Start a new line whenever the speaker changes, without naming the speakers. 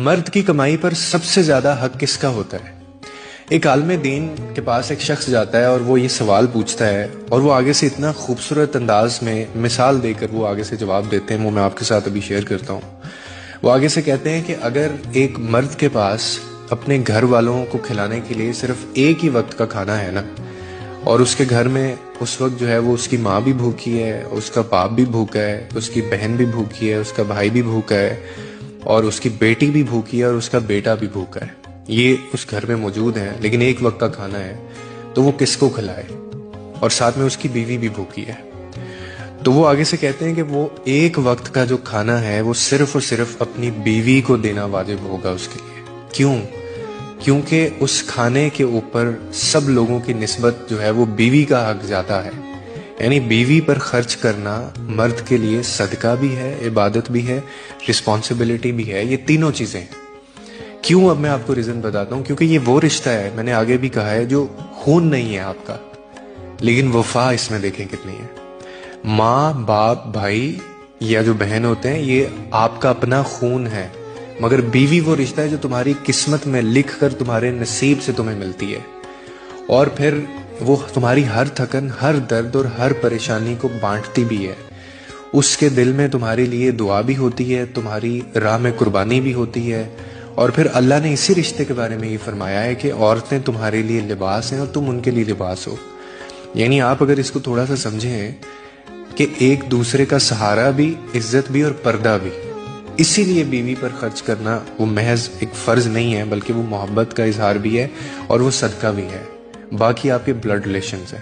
مرد کی کمائی پر سب سے زیادہ حق کس کا ہوتا ہے؟ ایک عالم دین کے پاس ایک شخص جاتا ہے اور وہ یہ سوال پوچھتا ہے اور وہ آگے سے اتنا خوبصورت انداز میں مثال دے کر وہ آگے سے جواب دیتے ہیں، وہ میں آپ کے ساتھ ابھی شیئر کرتا ہوں۔ وہ آگے سے کہتے ہیں کہ اگر ایک مرد کے پاس اپنے گھر والوں کو کھلانے کے لیے صرف ایک ہی وقت کا کھانا ہے نا، اور اس کے گھر میں اس وقت جو ہے وہ اس کی ماں بھی بھوکی ہے، اس کا باپ بھی بھوکا ہے، اس کی بہن بھی بھوکی ہے، اس کا بھائی بھی بھوکا ہے، اور اس کی بیٹی بھی بھوکی ہے، اور اس کا بیٹا بھی بھوکا ہے، یہ اس گھر میں موجود ہیں، لیکن ایک وقت کا کھانا ہے، تو وہ کس کو کھلائے؟ اور ساتھ میں اس کی بیوی بھی بھوکی ہے۔ تو وہ آگے سے کہتے ہیں کہ وہ ایک وقت کا جو کھانا ہے وہ صرف اور صرف اپنی بیوی کو دینا واجب ہوگا اس کے لیے۔ کیوں؟ کیونکہ اس کھانے کے اوپر سب لوگوں کی نسبت جو ہے وہ بیوی کا حق زیادہ ہے، یعنی بیوی پر خرچ کرنا مرد کے لیے صدقہ بھی ہے، عبادت بھی ہے، رسپانسبلٹی بھی ہے، یہ تینوں چیزیں ہیں۔ کیوں؟ اب میں آپ کو ریزن بتاتا ہوں۔ کیونکہ یہ وہ رشتہ ہے، میں نے آگے بھی کہا ہے، جو خون نہیں ہے آپ کا، لیکن وفا اس میں دیکھیں کتنی ہے۔ ماں، باپ، بھائی یا جو بہن ہوتے ہیں، یہ آپ کا اپنا خون ہے، مگر بیوی وہ رشتہ ہے جو تمہاری قسمت میں لکھ کر تمہارے نصیب سے تمہیں ملتی ہے، اور پھر وہ تمہاری ہر تھکن، ہر درد اور ہر پریشانی کو بانٹتی بھی ہے۔ اس کے دل میں تمہارے لیے دعا بھی ہوتی ہے، تمہاری راہ میں قربانی بھی ہوتی ہے، اور پھر اللہ نے اسی رشتے کے بارے میں یہ فرمایا ہے کہ عورتیں تمہارے لیے لباس ہیں اور تم ان کے لیے لباس ہو۔ یعنی آپ اگر اس کو تھوڑا سا سمجھیں کہ ایک دوسرے کا سہارا بھی، عزت بھی اور پردہ بھی، اسی لیے بیوی پر خرچ کرنا وہ محض ایک فرض نہیں ہے، بلکہ وہ محبت کا اظہار بھی ہے اور وہ صدقہ بھی ہے۔ باقی آپ کے بلڈ ریلیشنز ہیں۔